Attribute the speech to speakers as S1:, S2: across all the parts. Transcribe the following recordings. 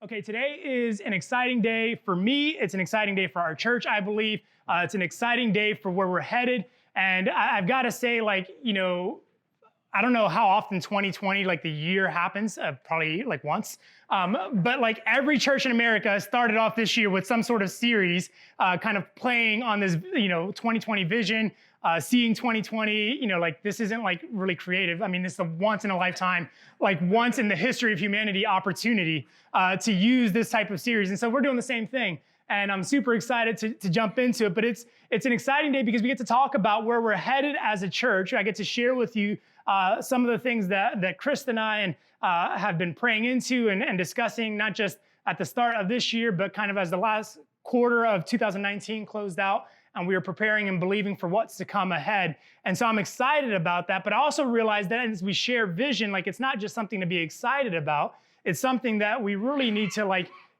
S1: Okay, today is an exciting day for me. It's an exciting day for our church, I believe. It's an exciting day for where we're headed. And I've got to say, I don't know how often 2020, like the year happens, probably like once. But like every church in America started off this year with some sort of series kind of playing on this, 2020 vision, seeing 2020, like this isn't like really creative. I mean, this is a once in a lifetime, like once in the history of humanity opportunity to use this type of series. And so we're doing the same thing. And I'm super excited to jump into it. But it's an exciting day because we get to talk about where we're headed as a church. I get to share with you some of the things that Chris and I have been praying into and discussing, not just at the start of this year, but kind of as the last quarter of 2019 closed out. And we are preparing and believing for what's to come ahead. And so I'm excited about that. But I also realize that as we share vision, like it's not just something to be excited about. It's something that we really need to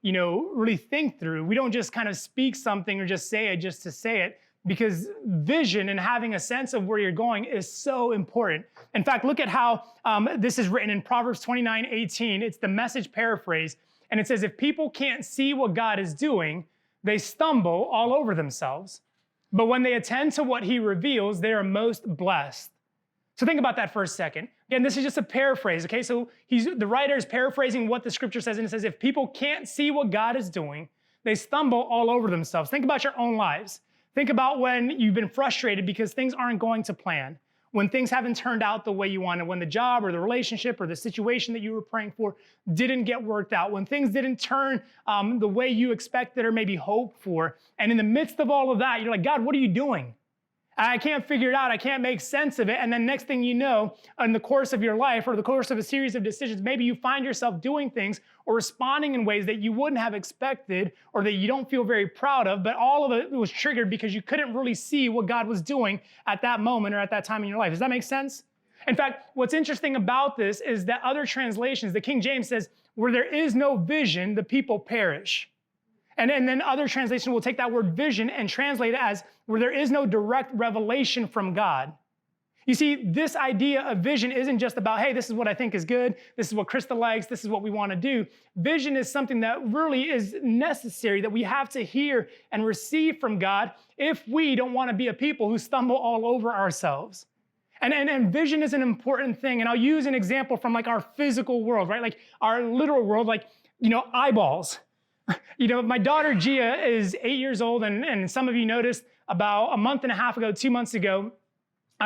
S1: really think through. We don't just kind of speak something or just say it just to say it, because vision and having a sense of where you're going is so important. In fact, look at how this is written in Proverbs 29:18. It's the Message paraphrase. And it says, if people can't see what God is doing, they stumble all over themselves. But when they attend to what he reveals, they are most blessed. So think about that for a second. Again, this is just a paraphrase, okay? So the writer is paraphrasing what the scripture says, and it says, if people can't see what God is doing, they stumble all over themselves. Think about your own lives. Think about when you've been frustrated because things aren't going to plan, when things haven't turned out the way you wanted, when the job or the relationship or the situation that you were praying for didn't get worked out, when things didn't turn the way you expected or maybe hoped for. And in the midst of all of that, you're like, God, what are you doing? I can't figure it out. I can't make sense of it. And then next thing you know, in the course of your life or the course of a series of decisions, maybe you find yourself doing things or responding in ways that you wouldn't have expected or that you don't feel very proud of, but all of it was triggered because you couldn't really see what God was doing at that moment or at that time in your life. Does that make sense? In fact, what's interesting about this is that other translations, the King James says, where there is no vision, the people perish. And then other translations will take that word vision and translate it as where there is no direct revelation from God. You see, this idea of vision isn't just about, hey, this is what I think is good. This is what Krista likes. This is what we want to do. Vision is something that really is necessary, that we have to hear and receive from God if we don't want to be a people who stumble all over ourselves. And vision is an important thing. And I'll use an example from like our physical world, right? Like our literal world, eyeballs. My daughter Gia is 8 years old, and some of you noticed about a month and a half ago, 2 months ago,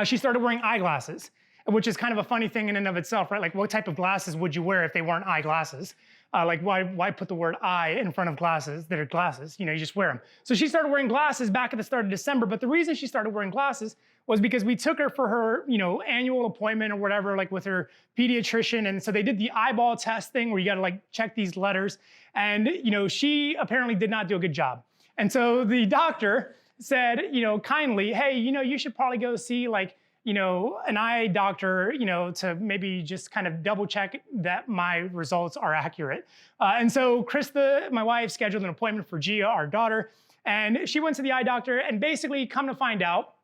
S1: she started wearing eyeglasses, which is kind of a funny thing in and of itself, right? Like, what type of glasses would you wear if they weren't eyeglasses? Why put the word eye in front of glasses that are glasses? You just wear them. So she started wearing glasses back at the start of December, but the reason she started wearing glasses was because we took her for her, annual appointment or whatever, like with her pediatrician. And so they did the eyeball test thing where you got to check these letters. And, she apparently did not do a good job. And so the doctor said, kindly, hey, you should probably go see an eye doctor, to maybe just kind of double check that my results are accurate. And so Krista, my wife, scheduled an appointment for Gia, our daughter. And she went to the eye doctor and basically come to find out,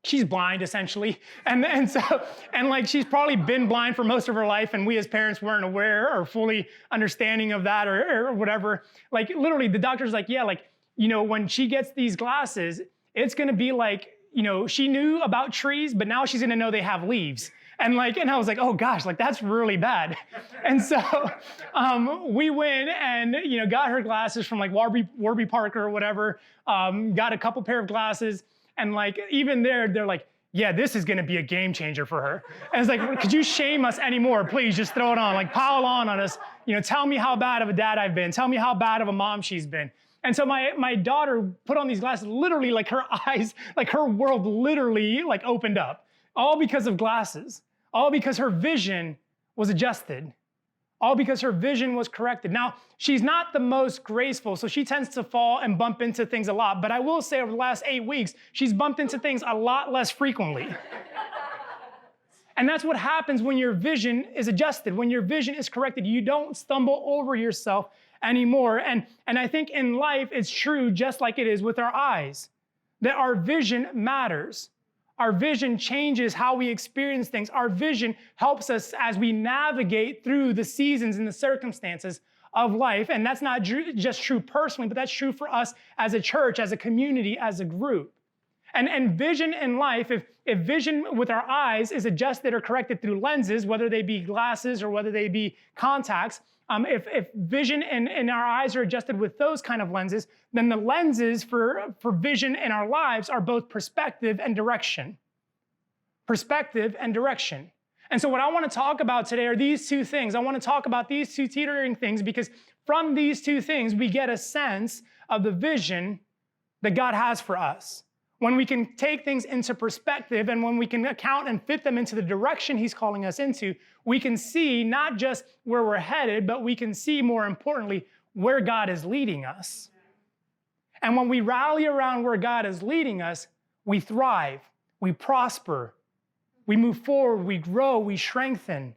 S1: she's blind essentially. And she's probably been blind for most of her life. And we as parents weren't aware or fully understanding of that or whatever. Like literally the doctor's like, yeah, when she gets these glasses, it's going to be like, she knew about trees, but now she's going to know they have leaves. And I was like, oh gosh, that's really bad. And so we went and, got her glasses from Warby Parker or whatever, got a couple pair of glasses. And even there, they're like, yeah, this is going to be a game changer for her. And it's like, could you shame us anymore? Please just throw it on, pile on us. Tell me how bad of a dad I've been. Tell me how bad of a mom she's been. And so my daughter put on these glasses, literally her eyes, her world literally opened up, all because of glasses, all because her vision was adjusted, all because her vision was corrected. Now, she's not the most graceful, so she tends to fall and bump into things a lot. But I will say over the last 8 weeks, she's bumped into things a lot less frequently. And that's what happens when your vision is adjusted, when your vision is corrected. You don't stumble over yourself anymore. And I think in life, it's true just like it is with our eyes, that our vision matters. Our vision changes how we experience things. Our vision helps us as we navigate through the seasons and the circumstances of life. And that's not just true personally, but that's true for us as a church, as a community, as a group. And vision in life, if vision with our eyes is adjusted or corrected through lenses, whether they be glasses or whether they be contacts, if vision in our eyes are adjusted with those kind of lenses, then the lenses for vision in our lives are both perspective and direction. Perspective and direction. And so what I want to talk about today are these two things. I want to talk about these two teetering things because from these two things, we get a sense of the vision that God has for us. When we can take things into perspective and when we can account and fit them into the direction He's calling us into, we can see not just where we're headed, but we can see, more importantly, where God is leading us. And when we rally around where God is leading us, we thrive, we prosper, we move forward, we grow, we strengthen,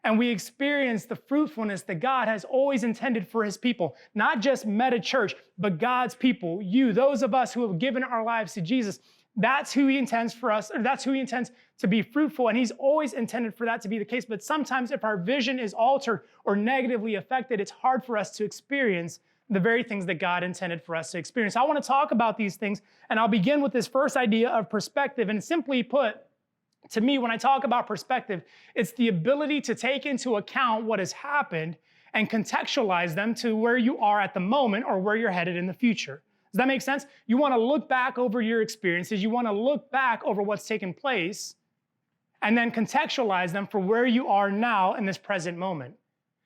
S1: and we experience the fruitfulness that God has always intended for His people. Not just Meta Church, but God's people, you, those of us who have given our lives to Jesus. That's who He intends for us, or that's who He intends to be fruitful, and He's always intended for that to be the case. But sometimes if our vision is altered or negatively affected, it's hard for us to experience the very things that God intended for us to experience. I want to talk about these things, and I'll begin with this first idea of perspective. And simply put, to me, when I talk about perspective, it's the ability to take into account what has happened and contextualize them to where you are at the moment or where you're headed in the future. Does that make sense? You want to look back over your experiences. You want to look back over what's taken place and then contextualize them for where you are now in this present moment.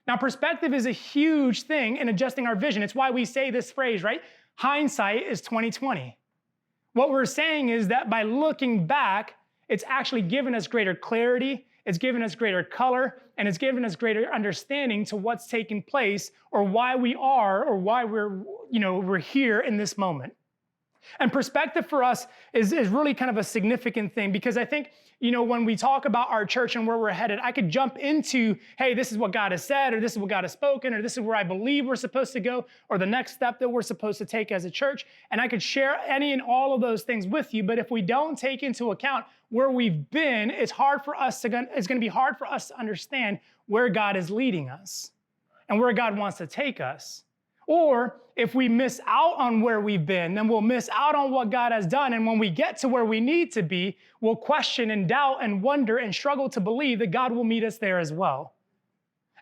S1: Now, perspective is a huge thing in adjusting our vision. It's why we say this phrase, right? Hindsight is 20/20. What we're saying is that by looking back, it's actually given us greater clarity, it's given us greater color, and it's given us greater understanding to what's taking place or why we are or why we're here in this moment. And perspective for us is really kind of a significant thing because I think, when we talk about our church and where we're headed, I could jump into, hey, this is what God has said, or this is what God has spoken, or this is where I believe we're supposed to go, or the next step that we're supposed to take as a church. And I could share any and all of those things with you. But if we don't take into account where we've been, it's going to be hard for us to understand where God is leading us and where God wants to take us. Or if we miss out on where we've been, then we'll miss out on what God has done. And when we get to where we need to be, we'll question and doubt and wonder and struggle to believe that God will meet us there as well.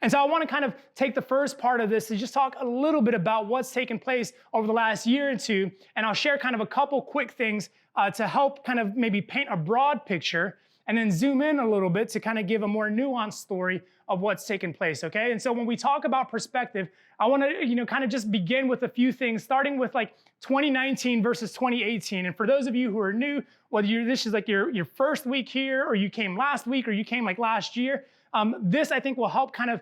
S1: And so I want to kind of take the first part of this to just talk a little bit about what's taken place over the last year or two. And I'll share kind of a couple quick things to help kind of maybe paint a broad picture and then zoom in a little bit to kind of give a more nuanced story of what's taken place, okay? And so when we talk about perspective, I want to, kind of just begin with a few things, starting with like 2019 versus 2018. And for those of you who are new, whether this is like your first week here, or you came last week, or you came like last year, this I think will help kind of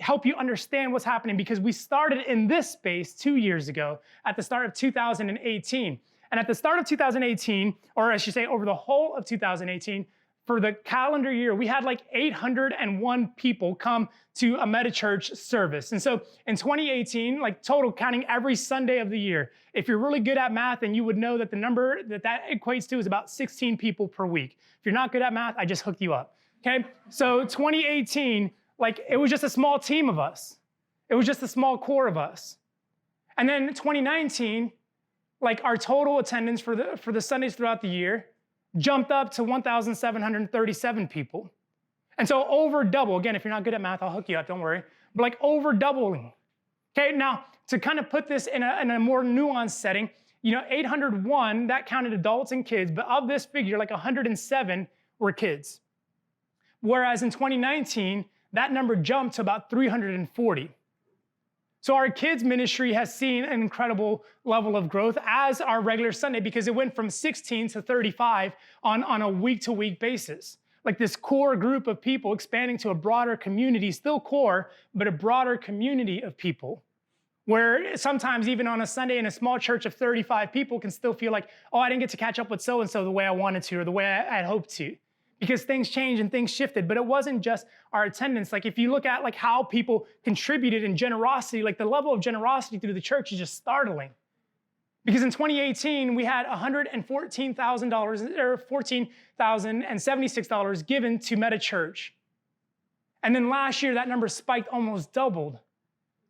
S1: help you understand what's happening because we started in this space 2 years ago at the start of 2018. And at the start of 2018, or I should say over the whole of 2018, for the calendar year, we had like 801 people come to a Meta-Church service. And so in 2018, like total counting every Sunday of the year, if you're really good at math, then you would know that the number that equates to is about 16 people per week. If you're not good at math, I just hooked you up, okay? So 2018, like it was just a small team of us. It was just a small core of us. And then 2019, like our total attendance for the Sundays throughout the year jumped up to 1,737 people. And so over double, again, if you're not good at math, I'll hook you up, don't worry, but like over doubling. Okay, now to kind of put this in a more nuanced setting, 801, that counted adults and kids, but of this figure, like 107 were kids. Whereas in 2019, that number jumped to about 340. So our kids ministry has seen an incredible level of growth as our regular Sunday because it went from 16 to 35 on a week-to-week basis. Like this core group of people expanding to a broader community, still core, but a broader community of people. Where sometimes even on a Sunday in a small church of 35 people can still feel like, oh, I didn't get to catch up with so-and-so the way I wanted to or the way I had hoped to. Because things changed and things shifted, but it wasn't just our attendance. Like if you look at like how people contributed in generosity, like the level of generosity through the church is just startling. Because in 2018, we had $114,000 or $14,076 given to Meta Church. And then last year, that number spiked, almost doubled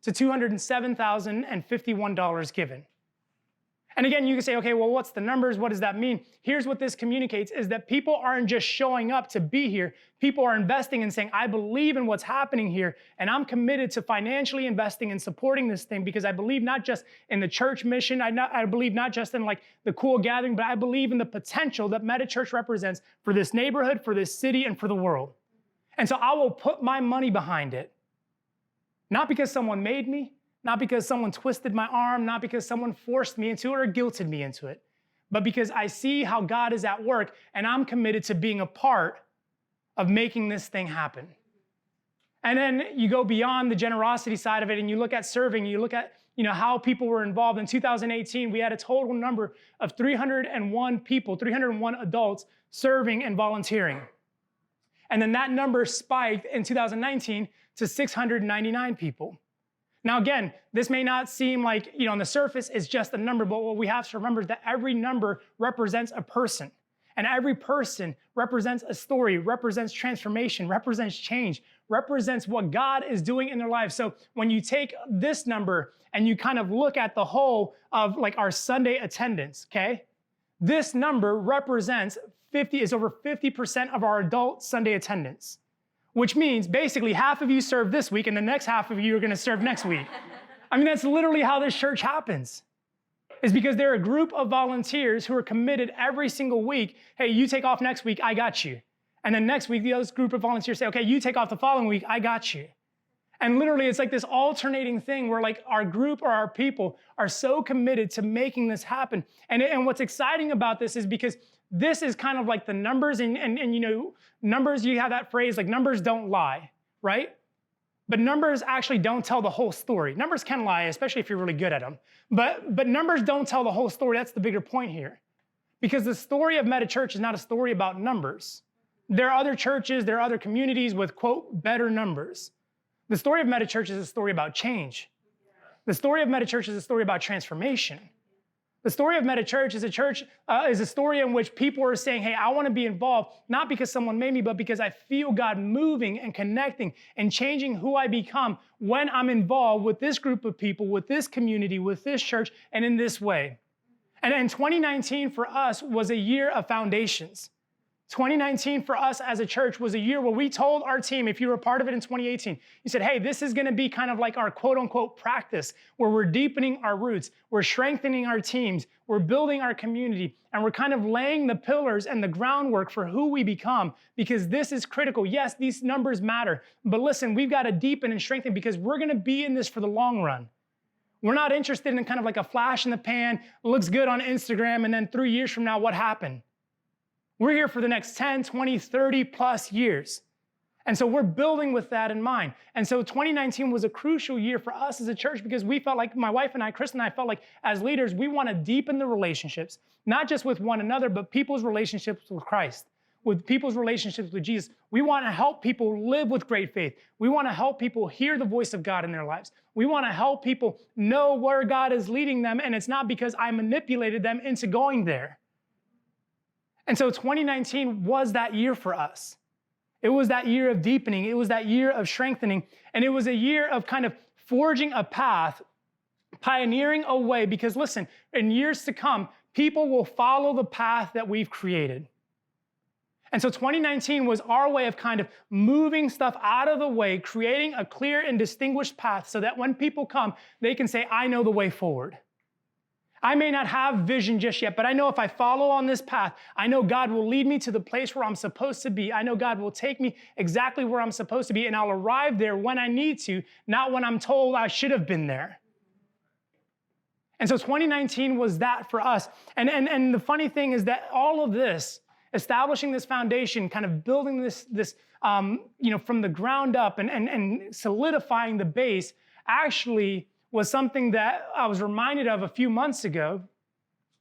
S1: to $207,051 given. And again, you can say, okay, well, what's the numbers? What does that mean? Here's what this communicates is that people aren't just showing up to be here. People are investing and saying, I believe in what's happening here, and I'm committed to financially investing and supporting this thing because I believe not just in the church mission, I believe not just in like the cool gathering, but I believe in the potential that MetaChurch represents for this neighborhood, for this city, and for the world. And so I will put my money behind it, not because someone made me, not because someone twisted my arm, not because someone forced me into it or guilted me into it, but because I see how God is at work and I'm committed to being a part of making this thing happen. And then you go beyond the generosity side of it and you look at serving, you look at how people were involved. In 2018, we had a total number of 301 people, 301 adults serving and volunteering. And then that number spiked in 2019 to 699 people. Now, again, this may not seem like, on the surface it's just a number, but what we have to remember is that every number represents a person. And every person represents a story, represents transformation, represents change, represents what God is doing in their lives. So when you take this number and you kind of look at the whole of like our Sunday attendance, okay? This number represents is over 50% of our adult Sunday attendance. Which means basically half of you serve this week and the next half of you are going to serve next week. I mean, that's literally how this church happens. Is because they're a group of volunteers who are committed every single week. Hey, you take off next week, I got you. And then next week, the other group of volunteers say, okay, you take off the following week, I got you. And literally, it's like this alternating thing where like our group or our people are so committed to making this happen. And what's exciting about this is because this is kind of like the numbers and numbers, you have that phrase like numbers don't lie, right? But numbers actually don't tell the whole story. Numbers can lie, especially if you're really good at them. But numbers don't tell the whole story. That's the bigger point here. Because the story of MetaChurch is not a story about numbers. There are other churches, there are other communities with, quote, better numbers. The story of MetaChurch is a story about change. The story of MetaChurch is a story about transformation. The story of MetaChurch is a story in which people are saying, hey, I want to be involved, not because someone made me, but because I feel God moving and connecting and changing who I become when I'm involved with this group of people, with this community, with this church, and in this way. And 2019 for us was a year of foundations. 2019 for us as a church was a year where we told our team, if you were a part of it in 2018, you said, hey, this is going to be kind of like our quote unquote practice where we're deepening our roots, we're strengthening our teams, we're building our community, and we're kind of laying the pillars and the groundwork for who we become because this is critical. Yes, these numbers matter, but listen, we've got to deepen and strengthen because we're going to be in this for the long run. We're not interested in kind of like a flash in the pan, looks good on Instagram, and then 3 years from now, what happened? We're here for the next 10, 20, 30 plus years. And so we're building with that in mind. And so 2019 was a crucial year for us as a church because we felt like, my wife and I, Chris and I felt like as leaders, we want to deepen the relationships, not just with one another, but people's relationships with Christ, with people's relationships with Jesus. We want to help people live with great faith. We want to help people hear the voice of God in their lives. We want to help people know where God is leading them, and it's not because I manipulated them into going there. And so 2019 was that year for us. It was that year of deepening. It was that year of strengthening. And it was a year of kind of forging a path, pioneering a way, because listen, in years to come, people will follow the path that we've created. And so 2019 was our way of kind of moving stuff out of the way, creating a clear and distinguished path so that when people come, they can say, I know the way forward. I may not have vision just yet, but I know if I follow on this path, I know God will lead me to the place where I'm supposed to be. I know God will take me exactly where I'm supposed to be, and I'll arrive there when I need to, not when I'm told I should have been there. And so 2019 was that for us. And the funny thing is that all of this, establishing this foundation, kind of building this from the ground up and solidifying the base, actually was something that I was reminded of a few months ago,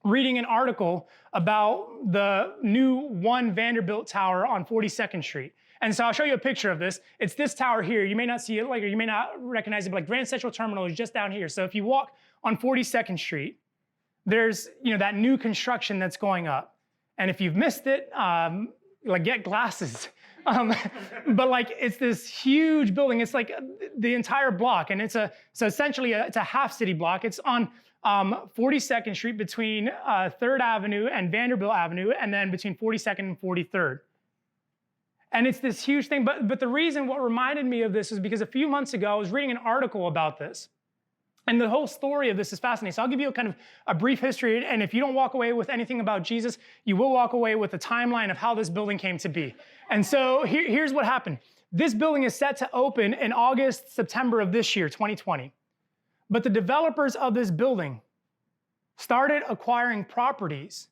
S1: reading an article about the new One Vanderbilt Tower on 42nd Street. And so I'll show you a picture of this. It's this tower here. You may not see it, or you may not recognize it, but Grand Central Terminal is just down here. So if you walk on 42nd Street, there's that new construction that's going up. And if you've missed it, get glasses But like, it's this huge building. It's like the entire block. And so essentially it's a half city block. It's on 42nd Street between 3rd Avenue and Vanderbilt Avenue, and then between 42nd and 43rd. And it's this huge thing. But the reason what reminded me of this is because a few months ago, I was reading an article about this. And the whole story of this is fascinating. So I'll give you kind of a brief history. And if you don't walk away with anything about Jesus, you will walk away with a timeline of how this building came to be. And so here's what happened. This building is set to open in August, September of this year, 2020. But the developers of this building started acquiring properties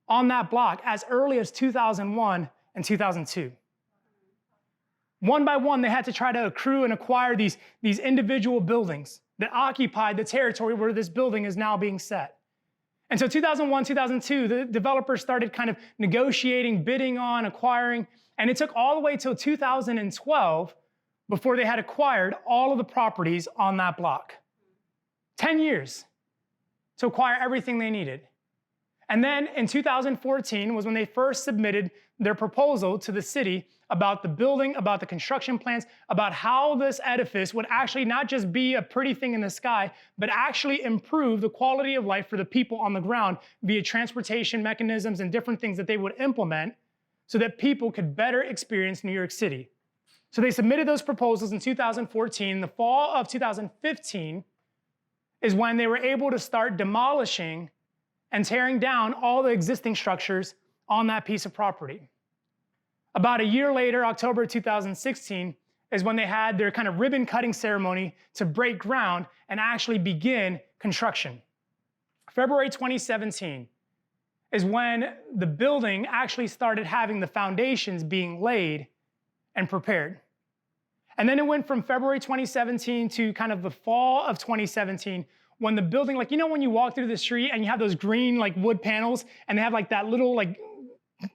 S1: on that block as early as 2001 and 2002. One by one, they had to try to accrue and acquire these individual buildings that occupied the territory where this building is now being set. And so 2001, 2002, the developers started kind of negotiating, bidding on, acquiring, and it took all the way till 2012 before they had acquired all of the properties on that block. 10 years to acquire everything they needed. And then in 2014 was when they first submitted their proposal to the city about the building, about the construction plans, about how this edifice would actually not just be a pretty thing in the sky, but actually improve the quality of life for the people on the ground via transportation mechanisms and different things that they would implement so that people could better experience New York City. So they submitted those proposals in 2014. The fall of 2015 is when they were able to start demolishing and tearing down all the existing structures on that piece of property. About a year later, October 2016, is when they had their kind of ribbon cutting ceremony to break ground and actually begin construction. February 2017 is when the building actually started having the foundations being laid and prepared. And then it went from February 2017 to kind of the fall of 2017 when the building, like, you know, when you walk through the street and you have those green like wood panels and they have like that little like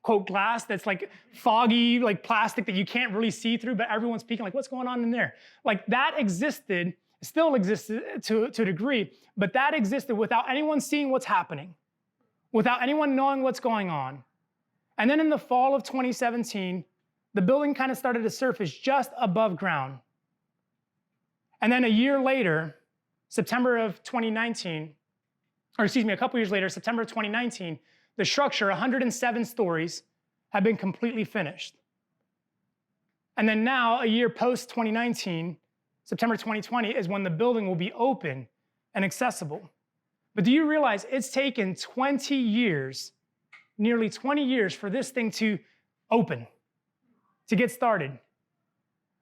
S1: quote glass that's like foggy, like plastic that you can't really see through, but everyone's peeking like, what's going on in there? Like that existed, still existed to a degree, but that existed without anyone seeing what's happening, without anyone knowing what's going on. And then in the fall of 2017, the building kind of started to surface just above ground. And then a year later, September of 2019, or excuse me, a couple years later, September of 2019, the structure, 107 stories, had been completely finished. And then now, a year post 2019, September 2020, is when the building will be open and accessible. But do you realize it's taken 20 years, nearly 20 years for this thing to open, to get started?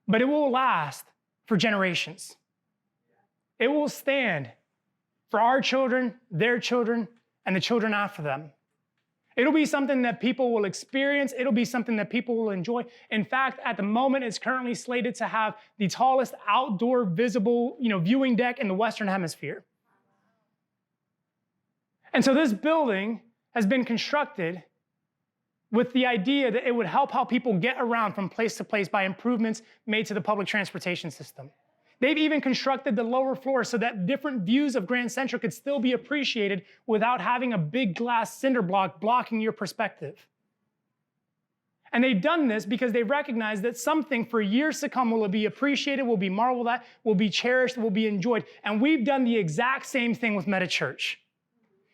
S1: But it will last for generations. It will stand for our children, their children, and the children after them. It'll be something that people will experience. It'll be something that people will enjoy. In fact, at the moment, it's currently slated to have the tallest outdoor visible, viewing deck in the Western Hemisphere. And so this building has been constructed with the idea that it would help how people get around from place to place by improvements made to the public transportation system. They've even constructed the lower floor so that different views of Grand Central could still be appreciated without having a big glass cinder block blocking your perspective. And they've done this because they recognize that something for years to come will be appreciated, will be marveled at, will be cherished, will be enjoyed. And we've done the exact same thing with Meta Church.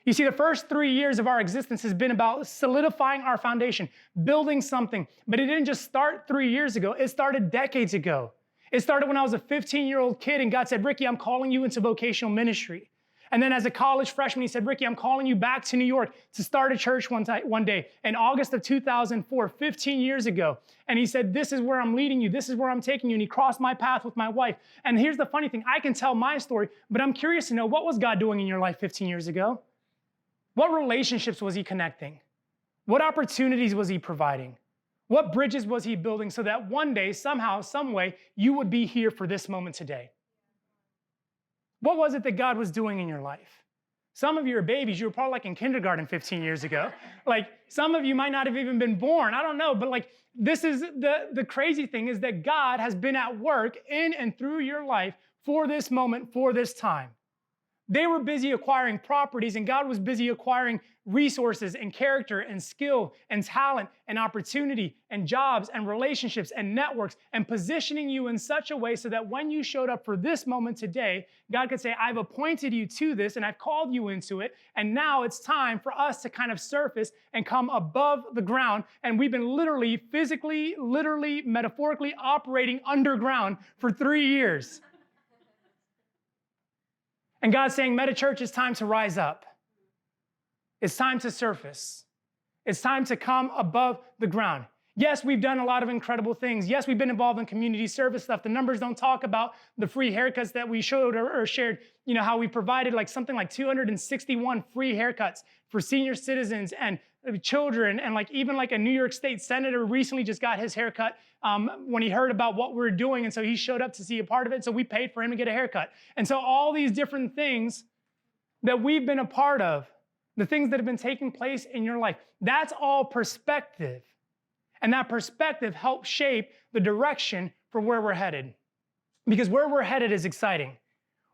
S1: You see, the first 3 years of our existence has been about solidifying our foundation, building something. But it didn't just start 3 years ago. It started decades ago. It started when I was a 15-year-old kid and God said, Ricky, I'm calling you into vocational ministry. And then as a college freshman, he said, Ricky, I'm calling you back to New York to start a church one day in August of 2004, 15 years ago. And he said, this is where I'm leading you. This is where I'm taking you. And he crossed my path with my wife. And here's the funny thing. I can tell my story, but I'm curious to know, what was God doing in your life 15 years ago? What relationships was he connecting? What opportunities was he providing? What bridges was he building so that one day, somehow, some way, you would be here for this moment today? What was it that God was doing in your life? Some of you are babies. You were probably like in kindergarten 15 years ago. Like some of you might not have even been born. I don't know. But like this is the crazy thing is that God has been at work in and through your life for this moment, for this time. They were busy acquiring properties, and God was busy acquiring resources and character and skill and talent and opportunity and jobs and relationships and networks and positioning you in such a way so that when you showed up for this moment today, God could say, I've appointed you to this and I've called you into it. And now it's time for us to kind of surface and come above the ground. And we've been literally, physically, literally, metaphorically operating underground for 3 years. And God's saying, Meta Church, it's time to rise up. It's time to surface. It's time to come above the ground. Yes, we've done a lot of incredible things. Yes, we've been involved in community service stuff. The numbers don't talk about the free haircuts that we showed or shared, how we provided something like 261 free haircuts for senior citizens and children. And even a New York State senator recently just got his haircut when he heard about what we're doing. And so he showed up to see a part of it. So we paid for him to get a haircut. And so all these different things that we've been a part of, the things that have been taking place in your life, that's all perspective. And that perspective helps shape the direction for where we're headed. Because where we're headed is exciting.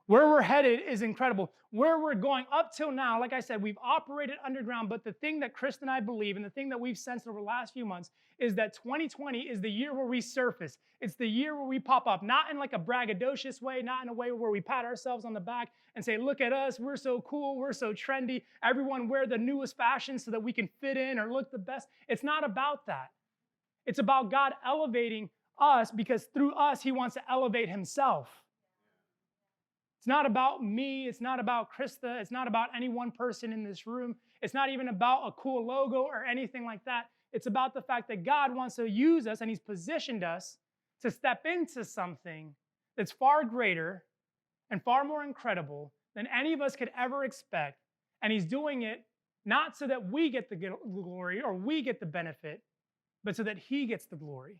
S1: Where we're headed is incredible. Where we're going up till now, like I said, we've operated underground, but the thing that Chris and I believe and the thing that we've sensed over the last few months is that 2020 is the year where we surface. It's the year where we pop up, not in a braggadocious way, not in a way where we pat ourselves on the back and say, look at us, we're so cool, we're so trendy, everyone wear the newest fashion so that we can fit in or look the best. It's not about that. It's about God elevating us because through us, he wants to elevate himself. It's not about me. It's not about Krista. It's not about any one person in this room. It's not even about a cool logo or anything like that. It's about the fact that God wants to use us and he's positioned us to step into something that's far greater and far more incredible than any of us could ever expect. And he's doing it not so that we get the glory or we get the benefit, but so that he gets the glory.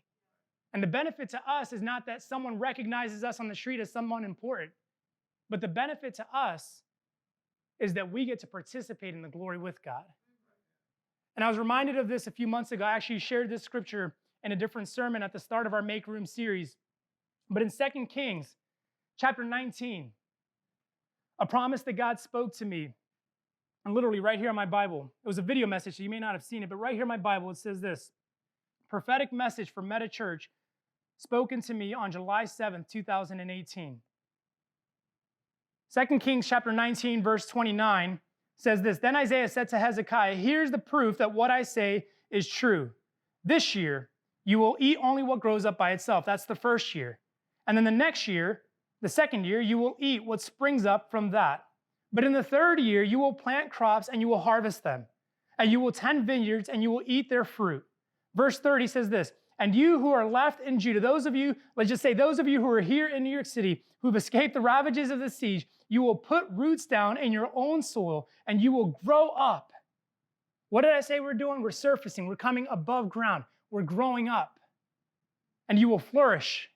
S1: And the benefit to us is not that someone recognizes us on the street as someone important, but the benefit to us is that we get to participate in the glory with God. And I was reminded of this a few months ago. I actually shared this scripture in a different sermon at the start of our Make Room series. But in 2 Kings chapter 19, a promise that God spoke to me, and literally right here in my Bible, it was a video message, so you may not have seen it, but right here in my Bible, it says this: prophetic message from Meta Church spoken to me on July 7th, 2018. 2 Kings chapter 19, verse 29 says this: Then Isaiah said to Hezekiah, here's the proof that what I say is true. This year, you will eat only what grows up by itself. That's the first year. And then the next year, the second year, you will eat what springs up from that. But in the third year, you will plant crops and you will harvest them. And you will tend vineyards and you will eat their fruit. Verse 30 says this: and you who are left in Judah, those of you, let's just say those of you who are here in New York City, who've escaped the ravages of the siege, you will put roots down in your own soil and you will grow up. What did I say we're doing? We're surfacing. We're coming above ground. We're growing up. And you will flourish.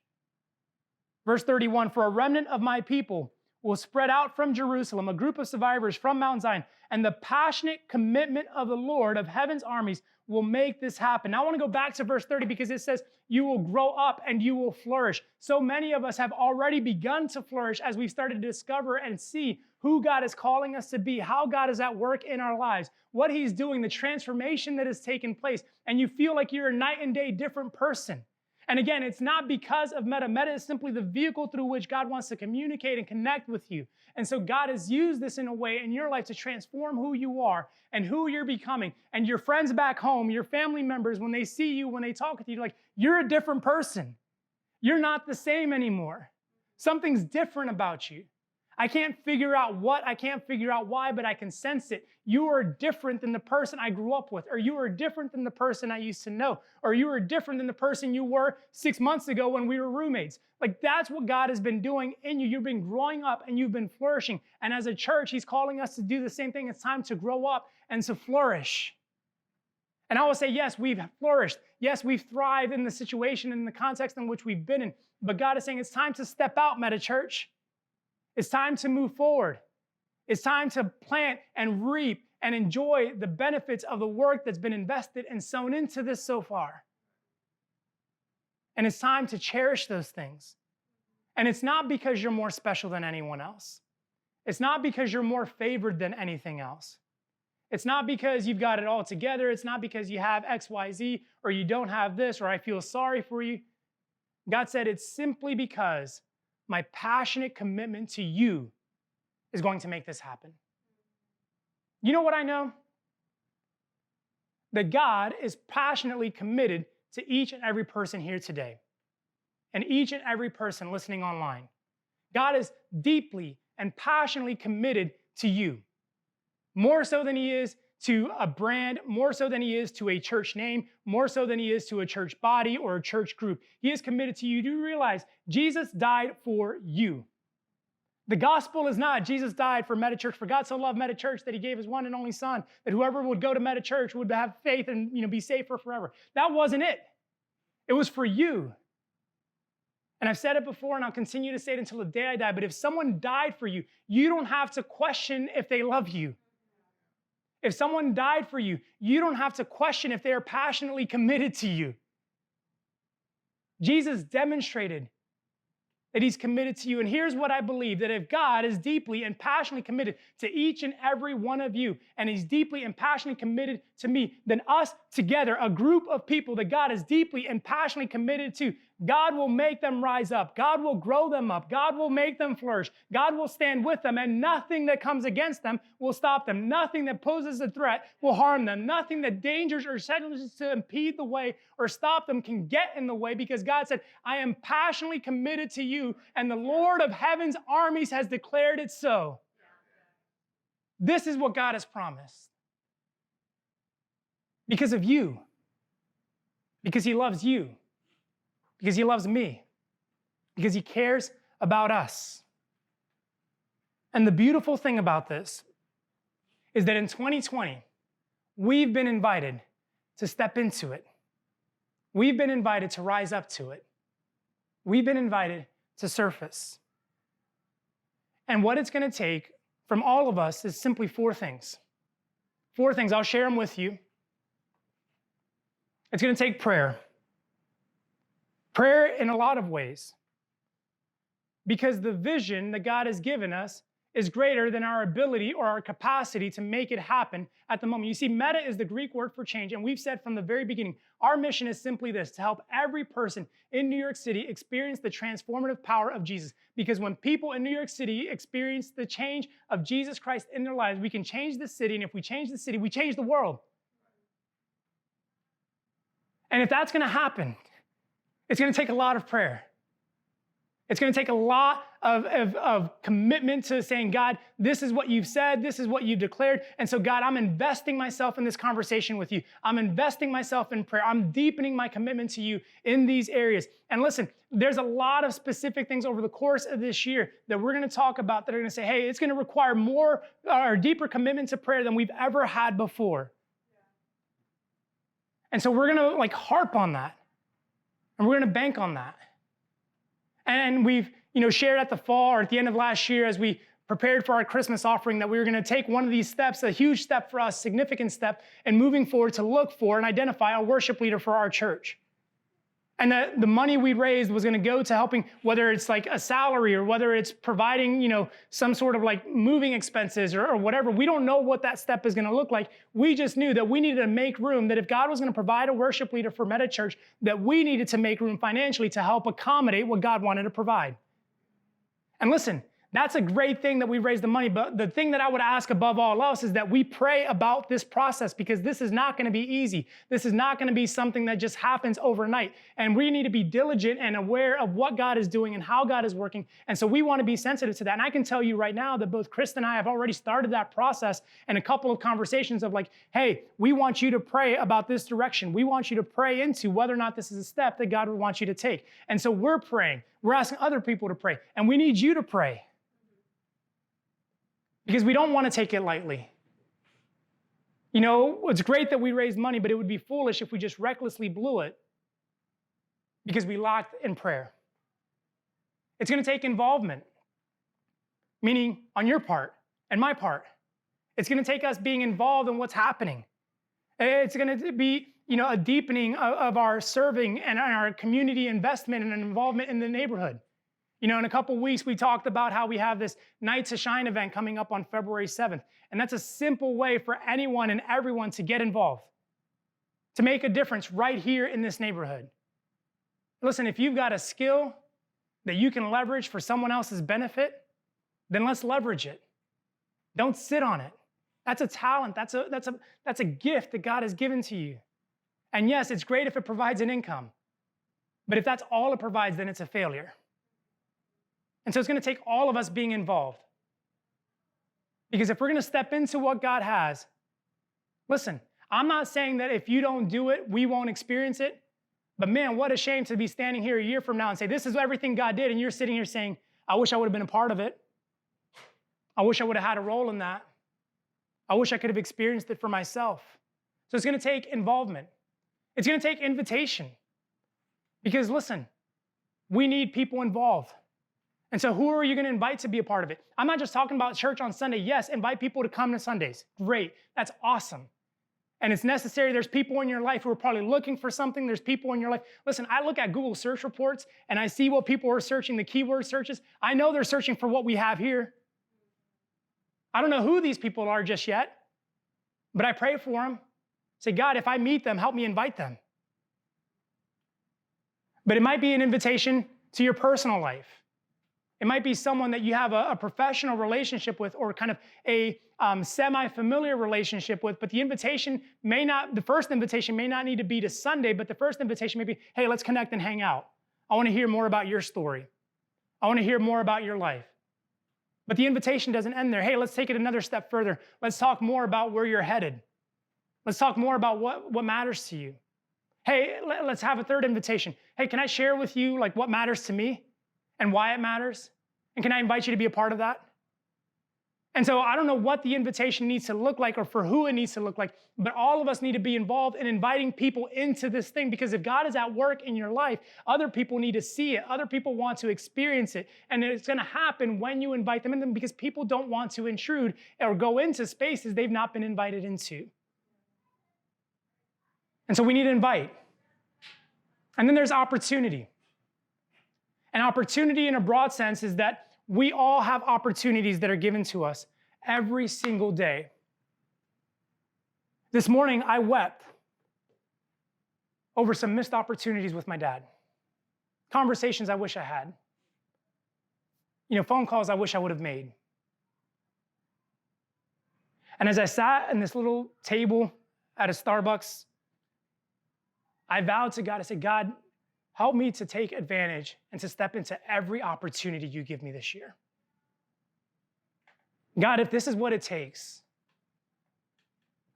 S1: Verse 31, for a remnant of my people will spread out from Jerusalem, a group of survivors from Mount Zion, and the passionate commitment of the Lord of heaven's armies will make this happen. Now I want to go back to verse 30 because it says, you will grow up and you will flourish. So many of us have already begun to flourish as we've started to discover and see who God is calling us to be, how God is at work in our lives, what he's doing, the transformation that has taken place, and you feel like you're a night and day different person. And again, it's not because of Meta. Meta is simply the vehicle through which God wants to communicate and connect with you. And so God has used this in a way in your life to transform who you are and who you're becoming. And your friends back home, your family members, when they see you, when they talk with you, like, you're a different person. You're not the same anymore. Something's different about you. I can't figure out what, I can't figure out why, but I can sense it. You are different than the person I grew up with, or you are different than the person I used to know, or you are different than the person you were 6 months ago when we were roommates. Like, that's what God has been doing in you. You've been growing up and you've been flourishing. And as a church, he's calling us to do the same thing. It's time to grow up and to flourish. And I will say, yes, we've flourished. Yes, we've thrived in the situation and in the context in which we've been in. But God is saying it's time to step out, Meta Church. It's time to move forward. It's time to plant and reap and enjoy the benefits of the work that's been invested and sown into this so far. And it's time to cherish those things. And it's not because you're more special than anyone else. It's not because you're more favored than anything else. It's not because you've got it all together. It's not because you have X, Y, Z, or you don't have this, or I feel sorry for you. God said it's simply because my passionate commitment to you is going to make this happen. You know what I know? That God is passionately committed to each and every person here today, and each and every person listening online. God is deeply and passionately committed to you, more so than he is to a brand, more so than he is to a church name, more so than he is to a church body or a church group. He is committed to you. Do you realize Jesus died for you? The gospel is not Jesus died for Metachurch. For God so loved Metachurch that he gave his one and only son, that whoever would go to Metachurch would have faith and be saved for forever. That wasn't it. It was for you. And I've said it before, and I'll continue to say it until the day I die, but if someone died for you, you don't have to question if they love you. If someone died for you, you don't have to question if they are passionately committed to you. Jesus demonstrated that he's committed to you. And here's what I believe, that if God is deeply and passionately committed to each and every one of you, and he's deeply and passionately committed to me, then us together, a group of people that God is deeply and passionately committed to, God will make them rise up. God will grow them up. God will make them flourish. God will stand with them, and nothing that comes against them will stop them. Nothing that poses a threat will harm them. Nothing that dangers or settles to impede the way or stop them can get in the way, because God said, I am passionately committed to you, and the Lord of heaven's armies has declared it so. This is what God has promised. Because of you. Because he loves you. Because he loves me. Because he cares about us. And the beautiful thing about this is that in 2020, we've been invited to step into it. We've been invited to rise up to it. We've been invited to surface. And what it's going to take from all of us is simply four things. Four things. I'll share them with you. It's going to take prayer. Prayer in a lot of ways. Because the vision that God has given us is greater than our ability or our capacity to make it happen at the moment. You see, meta is the Greek word for change, and we've said from the very beginning, our mission is simply this, to help every person in New York City experience the transformative power of Jesus. Because when people in New York City experience the change of Jesus Christ in their lives, we can change the city, and if we change the city, we change the world. And if that's going to happen, it's going to take a lot of prayer. It's going to take a lot of commitment to saying, God, this is what you've said, this is what you've declared. And so, God, I'm investing myself in this conversation with you. I'm investing myself in prayer. I'm deepening my commitment to you in these areas. And listen, there's a lot of specific things over the course of this year that we're going to talk about that are going to say, hey, it's going to require more or deeper commitment to prayer than we've ever had before. And so we're going to harp on that. And we're going to bank on that. And we've, shared at the fall or at the end of last year as we prepared for our Christmas offering that we were going to take one of these steps, a huge step for us, significant step, and moving forward to look for and identify a worship leader for our church. And the money we raised was going to go to helping, whether it's a salary or whether it's providing, some sort of moving expenses or whatever. We don't know what that step is going to look like. We just knew that we needed to make room, that if God was going to provide a worship leader for Metachurch, that we needed to make room financially to help accommodate what God wanted to provide. And listen, that's a great thing that we raised the money, but the thing that I would ask above all else is that we pray about this process, because this is not going to be easy. This is not going to be something that just happens overnight. And we need to be diligent and aware of what God is doing and how God is working. And so we want to be sensitive to that. And I can tell you right now that both Chris and I have already started that process and a couple of conversations of hey, we want you to pray about this direction. We want you to pray into whether or not this is a step that God would want you to take. And so we're praying. We're asking other people to pray. And we need you to pray. Because we don't want to take it lightly. It's great that we raised money, but it would be foolish if we just recklessly blew it because we lacked in prayer. It's going to take involvement, meaning on your part and my part. It's going to take us being involved in what's happening. It's going to be, a deepening of our serving and our community investment and involvement in the neighborhood. You know, in a couple weeks, we talked about how we have this Night to Shine event coming up on February 7th. And that's a simple way for anyone and everyone to get involved, to make a difference right here in this neighborhood. Listen, if you've got a skill that you can leverage for someone else's benefit, then let's leverage it. Don't sit on it. That's a talent. That's a gift that God has given to you. And yes, it's great if it provides an income. But if that's all it provides, then it's a failure. And so it's going to take all of us being involved. Because if we're going to step into what God has, listen, I'm not saying that if you don't do it, we won't experience it. But man, what a shame to be standing here a year from now and say, this is everything God did. And you're sitting here saying, I wish I would have been a part of it. I wish I would have had a role in that. I wish I could have experienced it for myself. So it's going to take involvement. It's going to take invitation. Because listen, we need people involved. And so who are you going to invite to be a part of it? I'm not just talking about church on Sunday. Yes, invite people to come to Sundays. Great. That's awesome. And it's necessary. There's people in your life who are probably looking for something. There's people in your life. Listen, I look at Google search reports and I see what people are searching, the keyword searches. I know they're searching for what we have here. I don't know who these people are just yet, but I pray for them. Say, God, if I meet them, help me invite them. But it might be an invitation to your personal life. It might be someone that you have a professional relationship with or kind of a semi-familiar relationship with, but the first invitation may not need to be to Sunday, but the first invitation may be, hey, let's connect and hang out. I want to hear more about your story. I want to hear more about your life. But the invitation doesn't end there. Hey, let's take it another step further. Let's talk more about where you're headed. Let's talk more about what matters to you. Hey, let's have a third invitation. Hey, can I share with you like what matters to me and why it matters? And can I invite you to be a part of that? And so I don't know what the invitation needs to look like or for who it needs to look like, but all of us need to be involved in inviting people into this thing, because if God is at work in your life, other people need to see it. Other people want to experience it. And it's going to happen when you invite them in, because people don't want to intrude or go into spaces they've not been invited into. And so we need to invite. And then there's opportunity. And opportunity in a broad sense is that we all have opportunities that are given to us every single day. This morning, I wept over some missed opportunities with my dad. Conversations I wish I had. Phone calls I wish I would have made. And as I sat in this little table at a Starbucks, I vowed to God, I said, God, help me to take advantage and to step into every opportunity you give me this year. God, if this is what it takes,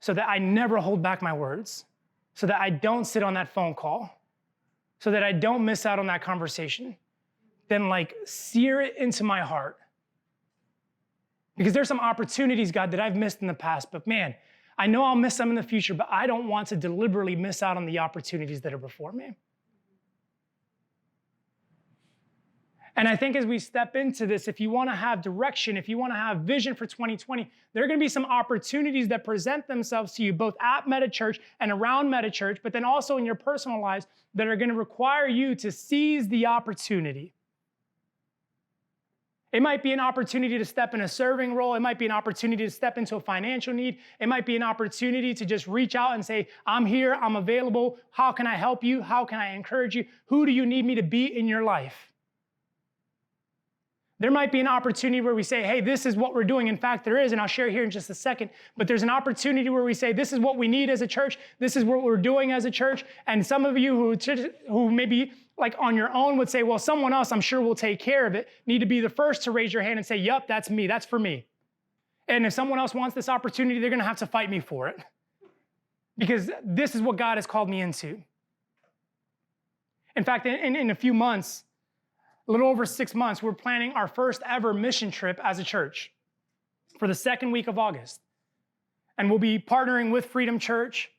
S1: so that I never hold back my words, so that I don't sit on that phone call, so that I don't miss out on that conversation, then sear it into my heart. Because there's some opportunities, God, that I've missed in the past, but man, I know I'll miss some in the future, but I don't want to deliberately miss out on the opportunities that are before me. And I think as we step into this, if you want to have direction, if you want to have vision for 2020, there are going to be some opportunities that present themselves to you both at MetaChurch and around MetaChurch, but then also in your personal lives that are going to require you to seize the opportunity. It might be an opportunity to step in a serving role. It might be an opportunity to step into a financial need. It might be an opportunity to just reach out and say, I'm here, I'm available. How can I help you? How can I encourage you? Who do you need me to be in your life? There might be an opportunity where we say, hey, this is what we're doing. In fact, there is, and I'll share here in just a second, but there's an opportunity where we say, this is what we need as a church. This is what we're doing as a church. And some of you who maybe on your own would say, well, someone else I'm sure will take care of it, need to be the first to raise your hand and say, yep, that's me, that's for me. And if someone else wants this opportunity, they're going to have to fight me for it, because this is what God has called me into. In fact, in a few months, a little over 6 months, we're planning our first ever mission trip as a church for the second week of August. And we'll be partnering with Freedom Church,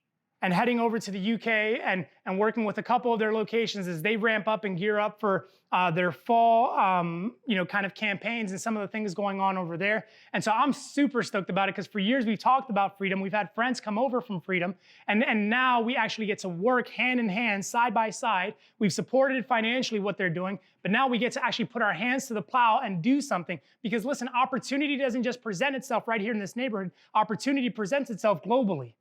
S1: and heading over to the UK and working with a couple of their locations as they ramp up and gear up for their fall, kind of campaigns and some of the things going on over there. And so I'm super stoked about it because for years we've talked about Freedom. We've had friends come over from Freedom, and now we actually get to work hand in hand, side by side. We've supported financially what they're doing, but now we get to actually put our hands to the plow and do something. Because listen, opportunity doesn't just present itself right here in this neighborhood. Opportunity presents itself globally.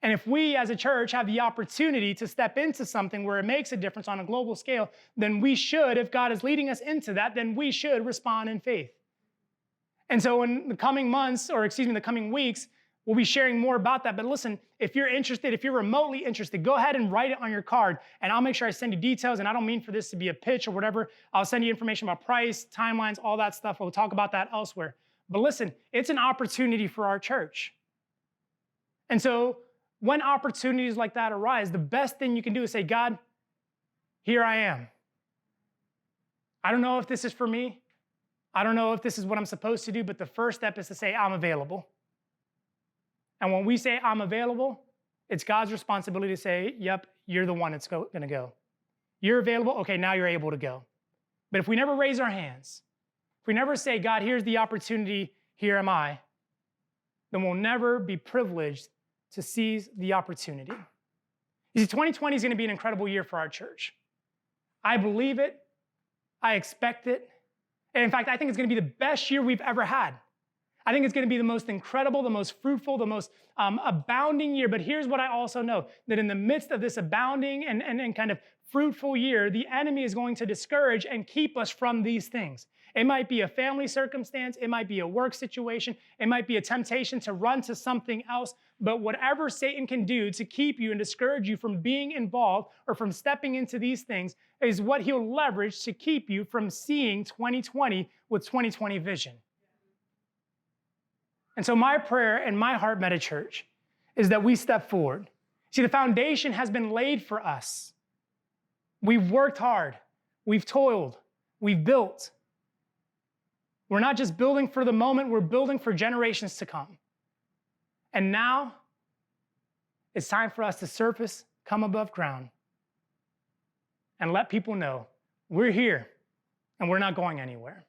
S1: And if we as a church have the opportunity to step into something where it makes a difference on a global scale, then we should, if God is leading us into that, then we should respond in faith. And so in the coming months, the coming weeks, we'll be sharing more about that. But listen, if you're interested, if you're remotely interested, go ahead and write it on your card, and I'll make sure I send you details. And I don't mean for this to be a pitch or whatever. I'll send you information about price, timelines, all that stuff. We'll talk about that elsewhere. But listen, it's an opportunity for our church. And so when opportunities like that arise, the best thing you can do is say, God, here I am. I don't know if this is for me. I don't know if this is what I'm supposed to do, but the first step is to say, I'm available. And when we say I'm available, it's God's responsibility to say, yep, you're the one that's going to go. You're available, okay, now you're able to go. But if we never raise our hands, if we never say, God, here's the opportunity, here am I, then we'll never be privileged to seize the opportunity. You see, 2020 is going to be an incredible year for our church. I believe it. I expect it. And in fact, I think it's going to be the best year we've ever had. I think it's going to be the most incredible, the most fruitful, the most abounding year. But here's what I also know, that in the midst of this abounding and kind of fruitful year, the enemy is going to discourage and keep us from these things. It might be a family circumstance. It might be a work situation. It might be a temptation to run to something else. But whatever Satan can do to keep you and discourage you from being involved or from stepping into these things is what he'll leverage to keep you from seeing 2020 with 2020 vision. And so my prayer and my heart, Meta Church, is that we step forward. See, the foundation has been laid for us. We've worked hard. We've toiled. We've built. We're not just building for the moment, we're building for generations to come. And now, it's time for us to surface, come above ground, and let people know we're here and we're not going anywhere.